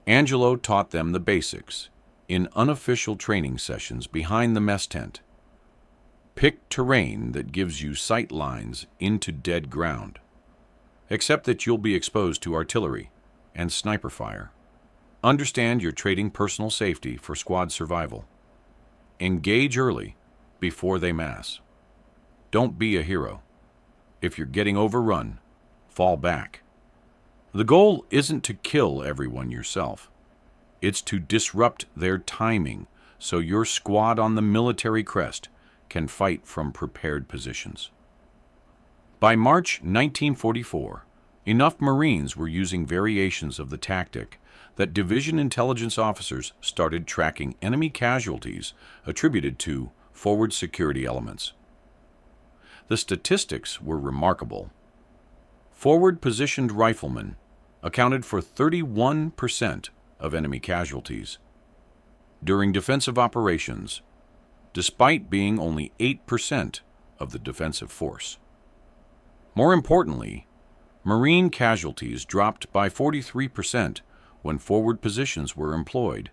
Angelo taught them the basics in unofficial training sessions behind the mess tent. Pick terrain that gives you sight lines into dead ground, except that you'll be exposed to artillery and sniper fire. Understand you're trading personal safety for squad survival. Engage early before they mass. Don't be a hero. If you're getting overrun, fall back. The goal isn't to kill everyone yourself. It's to disrupt their timing so your squad on the military crest can fight from prepared positions. By March 1944, enough Marines were using variations of the tactic that division intelligence officers started tracking enemy casualties attributed to forward security elements. The statistics were remarkable. Forward-positioned riflemen accounted for 31% of enemy casualties. During defensive operations, despite being only 8% of the defensive force. More importantly, Marine casualties dropped by 43% when forward positions were employed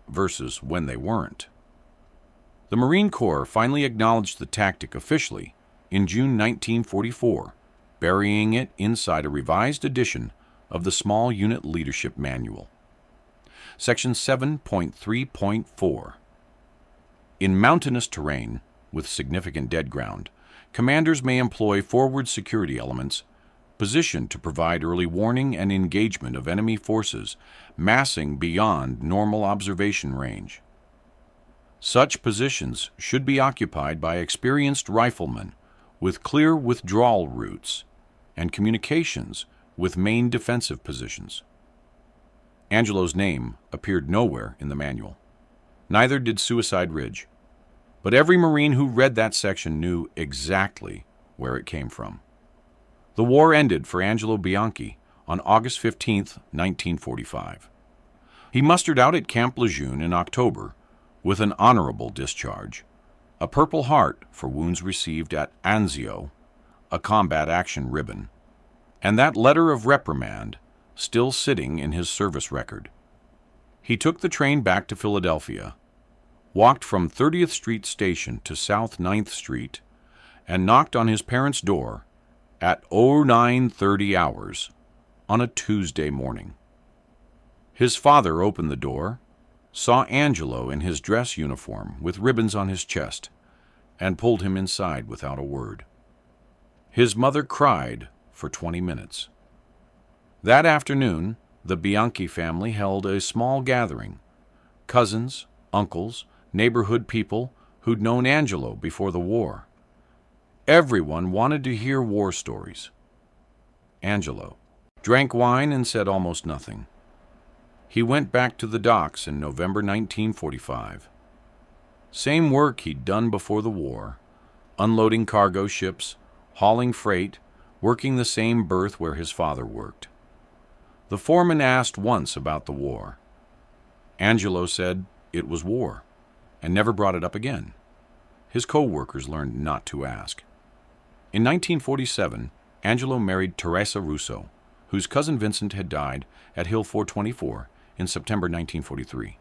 versus when they weren't. The Marine Corps finally acknowledged the tactic officially in June 1944, burying it inside a revised edition of the Small Unit Leadership Manual. Section 7.3.4. In mountainous terrain with significant dead ground, commanders may employ forward security elements positioned to provide early warning and engagement of enemy forces massing beyond normal observation range. Such positions should be occupied by experienced riflemen with clear withdrawal routes and communications with main defensive positions. Angelo's name appeared nowhere in the manual. Neither did Suicide Ridge. But every Marine who read that section knew exactly where it came from. The war ended for Angelo Bianchi on August 15, 1945. He mustered out at Camp Lejeune in October with an honorable discharge, a Purple Heart for wounds received at Anzio, a combat action ribbon, and that letter of reprimand still sitting in his service record. He took the train back to Philadelphia, walked from 30th Street Station to South 9th Street, and knocked on his parents' door at 0930 hours on a Tuesday morning. His father opened the door, saw Angelo in his dress uniform with ribbons on his chest, and pulled him inside without a word. His mother cried for 20 minutes. That afternoon, the Bianchi family held a small gathering. Cousins, uncles, neighborhood people who'd known Angelo before the war. Everyone wanted to hear war stories. Angelo drank wine and said almost nothing. He went back to the docks in November 1945. Same work he'd done before the war, unloading cargo ships, hauling freight, working the same berth where his father worked. The foreman asked once about the war. Angelo said it was war, and never brought it up again. His co-workers learned not to ask. In 1947, Angelo married Teresa Russo, whose cousin Vincent had died at Hill 424 in September 1943.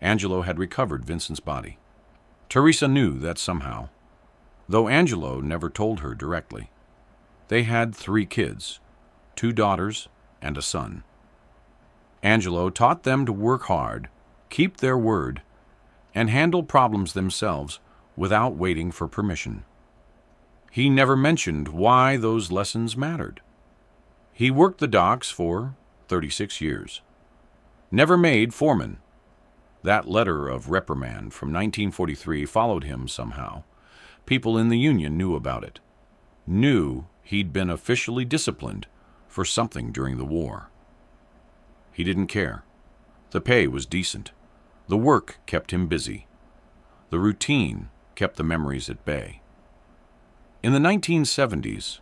Angelo had recovered Vincent's body. Teresa knew that somehow, though Angelo never told her directly. They had 3 kids, 2 daughters and a son. Angelo taught them to work hard, keep their word, and handle problems themselves without waiting for permission. He never mentioned why those lessons mattered. He worked the docks for 36 years. Never made foreman. That letter of reprimand from 1943 followed him somehow. People in the union knew about it. Knew he'd been officially disciplined for something during the war. He didn't care. The pay was decent. The work kept him busy. The routine kept the memories at bay. In the 1970s,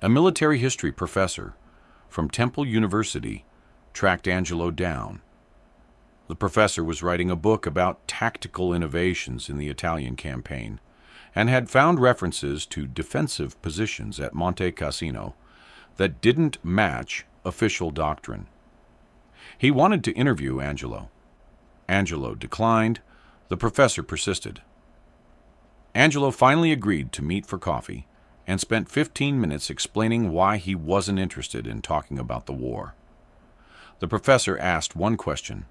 a military history professor from Temple University tracked Angelo down. The professor was writing a book about tactical innovations in the Italian campaign and had found references to defensive positions at Monte Cassino that didn't match official doctrine. He wanted to interview Angelo. Angelo declined. The professor persisted. Angelo finally agreed to meet for coffee and spent 15 minutes explaining why he wasn't interested in talking about the war. The professor asked one question.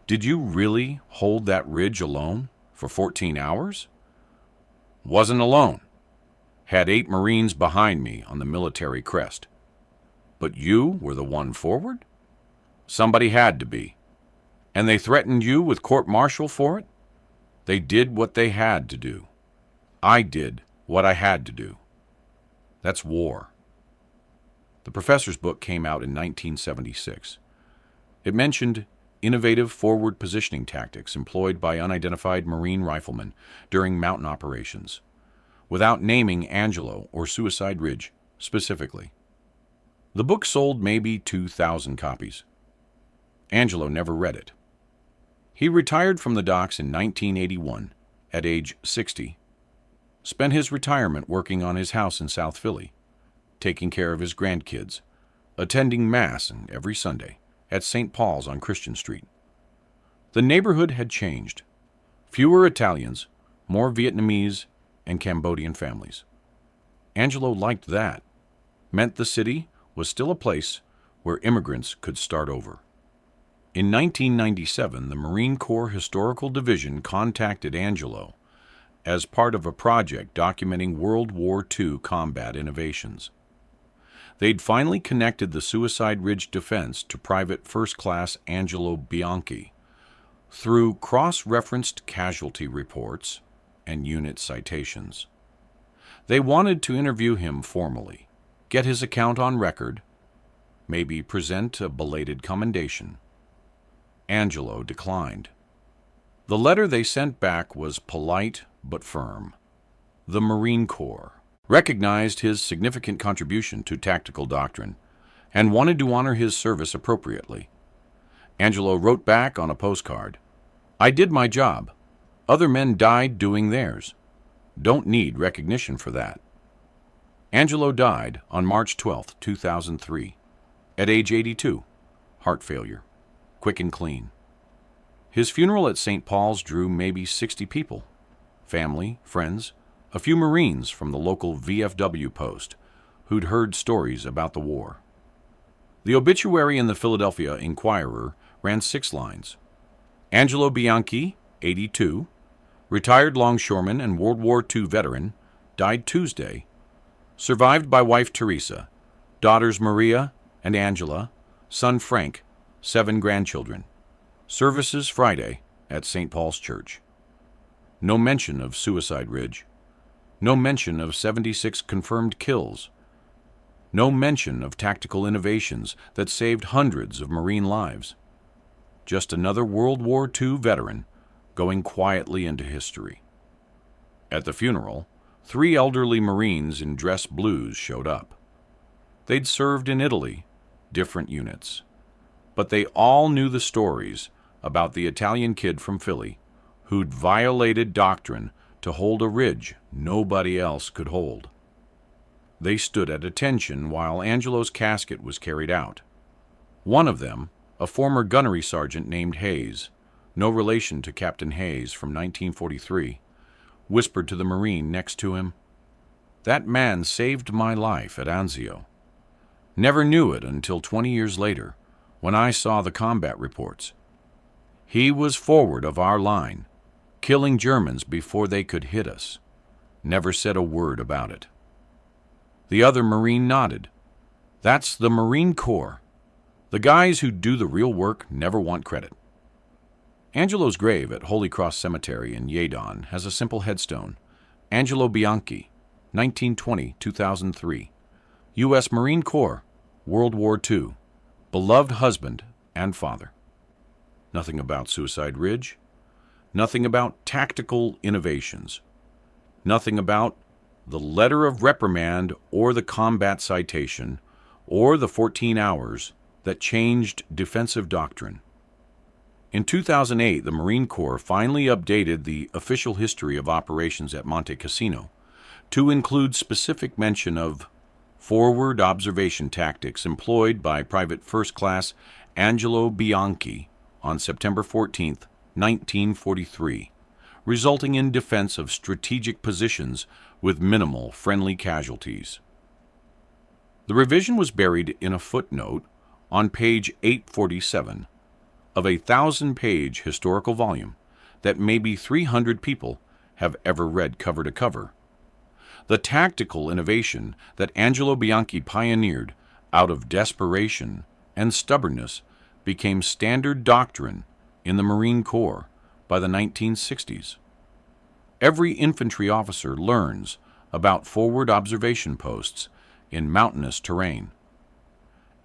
Did you really hold that ridge alone for 14 hours? Wasn't alone. Had 8 Marines behind me on the military crest. But you were the one forward? Somebody had to be. And they threatened you with court-martial for it? They did what they had to do. I did what I had to do. That's war. The professor's book came out in 1976. It mentioned innovative forward positioning tactics employed by unidentified Marine riflemen during mountain operations, without naming Angelo or Suicide Ridge specifically. The book sold maybe 2,000 copies. Angelo never read it. He retired from the docks in 1981 at age 60. Spent his retirement working on his house in South Philly, taking care of his grandkids, attending Mass every Sunday at St. Paul's on Christian Street. The neighborhood had changed. Fewer Italians, more Vietnamese and Cambodian families. Angelo liked that. Meant the city was still a place where immigrants could start over. In 1997, the Marine Corps Historical Division contacted Angelo as part of a project documenting World War II combat innovations. They'd finally connected the Suicide Ridge defense to Private First Class Angelo Bianchi through cross-referenced casualty reports and unit citations. They wanted to interview him formally, get his account on record, maybe present a belated commendation, Angelo declined. The letter they sent back was polite but firm. The Marine Corps recognized his significant contribution to tactical doctrine and wanted to honor his service appropriately. Angelo wrote back on a postcard, "I did my job. Other men died doing theirs. Don't need recognition for that." Angelo died on March 12, 2003, at age 82, heart failure, quick and clean. His funeral at St. Paul's drew maybe 60 people, family, friends, a few Marines from the local VFW post who'd heard stories about the war. The obituary in the Philadelphia Inquirer ran 6 lines. Angelo Bianchi, 82, retired longshoreman and World War II veteran, died Tuesday, survived by wife Teresa, daughters Maria and Angela, son Frank, 7 grandchildren. Services Friday at St. Paul's Church. No mention of Suicide Ridge. No mention of 76 confirmed kills. No mention of tactical innovations that saved hundreds of Marine lives. Just another World War II veteran going quietly into history. At the funeral, 3 elderly Marines in dress blues showed up. They'd served in Italy, different units. But they all knew the stories about the Italian kid from Philly who'd violated doctrine to hold a ridge nobody else could hold. They stood at attention while Angelo's casket was carried out. One of them, a former gunnery sergeant named Hayes, no relation to Captain Hayes from 1943, whispered to the Marine next to him, "That man saved my life at Anzio. Never knew it until 20 years later, when I saw the combat reports. He was forward of our line, killing Germans before they could hit us. Never said a word about it." The other Marine nodded. That's the Marine Corps. The guys who do the real work never want credit. Angelo's grave at Holy Cross Cemetery in Yadon has a simple headstone, Angelo Bianchi, 1920-2003, U.S. Marine Corps, World War II, beloved husband and father. Nothing about Suicide Ridge, nothing about tactical innovations, nothing about the letter of reprimand or the combat citation or the 14 hours that changed defensive doctrine. In 2008, the Marine Corps finally updated the official history of operations at Monte Cassino to include specific mention of forward observation tactics employed by Private First Class Angelo Bianchi on September 14, 1943, resulting in defense of strategic positions with minimal friendly casualties. The revision was buried in a footnote on page 847 of a 1,000-page historical volume that maybe 300 people have ever read cover to cover. The tactical innovation that Angelo Bianchi pioneered out of desperation and stubbornness became standard doctrine in the Marine Corps by the 1960s. Every infantry officer learns about forward observation posts in mountainous terrain.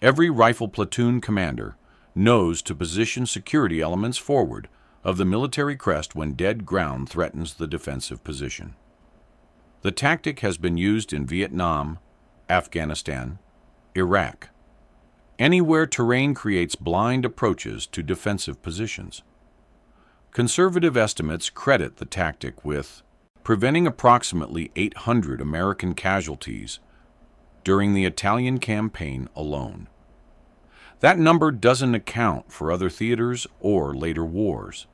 Every rifle platoon commander knows to position security elements forward of the military crest when dead ground threatens the defensive position. The tactic has been used in Vietnam, Afghanistan, Iraq, anywhere terrain creates blind approaches to defensive positions. Conservative estimates credit the tactic with preventing approximately 800 American casualties during the Italian campaign alone. That number doesn't account for other theaters or later wars.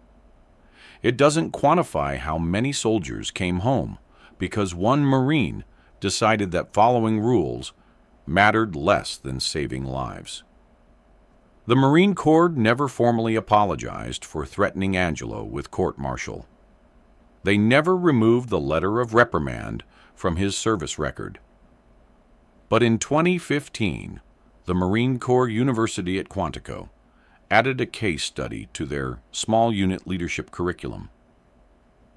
It doesn't quantify how many soldiers came home because one Marine decided that following rules mattered less than saving lives. The Marine Corps never formally apologized for threatening Angelo with court-martial. They never removed the letter of reprimand from his service record. But in 2015, the Marine Corps University at Quantico added a case study to their small unit leadership curriculum.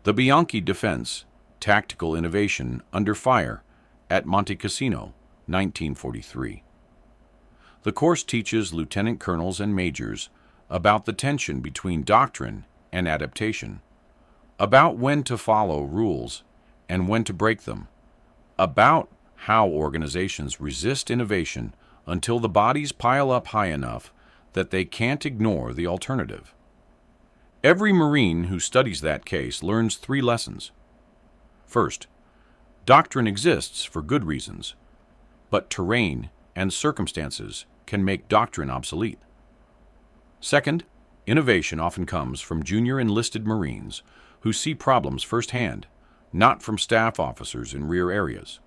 The Bianchi Defense, Tactical Innovation Under Fire at Monte Cassino, 1943. The course teaches lieutenant colonels and majors about the tension between doctrine and adaptation, about when to follow rules and when to break them, about how organizations resist innovation until the bodies pile up high enough that they can't ignore the alternative. Every Marine who studies that case learns 3 lessons. First, doctrine exists for good reasons, but terrain and circumstances can make doctrine obsolete. Second, innovation often comes from junior enlisted Marines who see problems firsthand, not from staff officers in rear areas.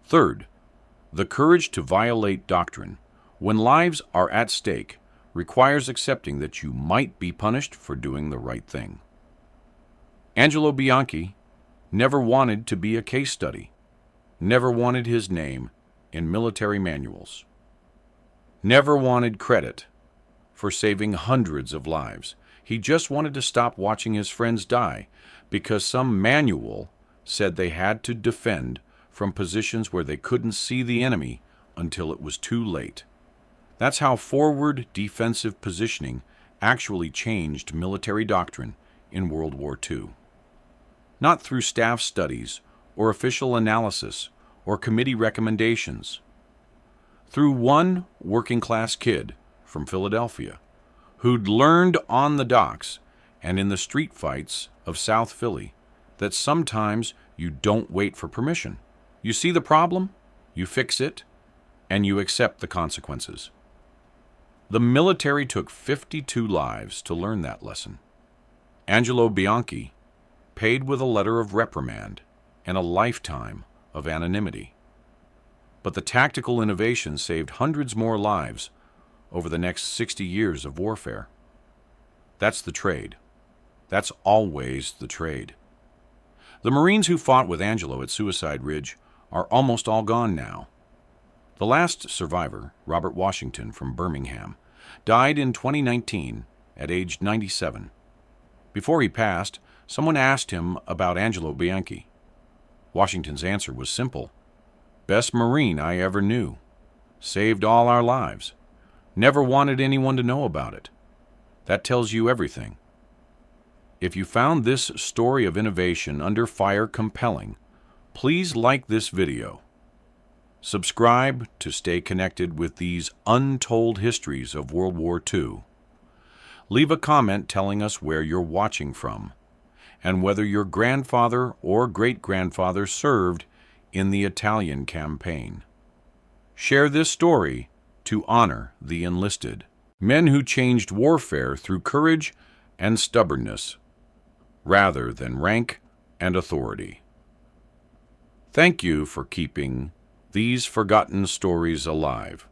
Third, the courage to violate doctrine when lives are at stake requires accepting that you might be punished for doing the right thing. Angelo Bianchi never wanted to be a case study, never wanted his name in military manuals, never wanted credit for saving hundreds of lives. He just wanted to stop watching his friends die because some manual said they had to defend from positions where they couldn't see the enemy until it was too late. That's how forward defensive positioning actually changed military doctrine in World War II. Not through staff studies or official analysis or committee recommendations. Through one working-class kid from Philadelphia who'd learned on the docks and in the street fights of South Philly that sometimes you don't wait for permission. You see the problem, you fix it, and you accept the consequences. The military took 52 lives to learn that lesson. Angelo Bianchi paid with a letter of reprimand and a lifetime of anonymity. But the tactical innovation saved hundreds more lives over the next 60 years of warfare. That's the trade. That's always the trade. The Marines who fought with Angelo at Suicide Ridge are almost all gone now. The last survivor, Robert Washington from Birmingham, died in 2019 at age 97. Before he passed, someone asked him about Angelo Bianchi. Washington's answer was simple. Best Marine I ever knew. Saved all our lives. Never wanted anyone to know about it. That tells you everything. If you found this story of innovation under fire compelling, please like this video. Subscribe to stay connected with these untold histories of World War II. Leave a comment telling us where you're watching from and whether your grandfather or great-grandfather served in the Italian campaign. Share this story to honor the enlisted, men who changed warfare through courage and stubbornness, rather than rank and authority. Thank you for keeping these forgotten stories alive.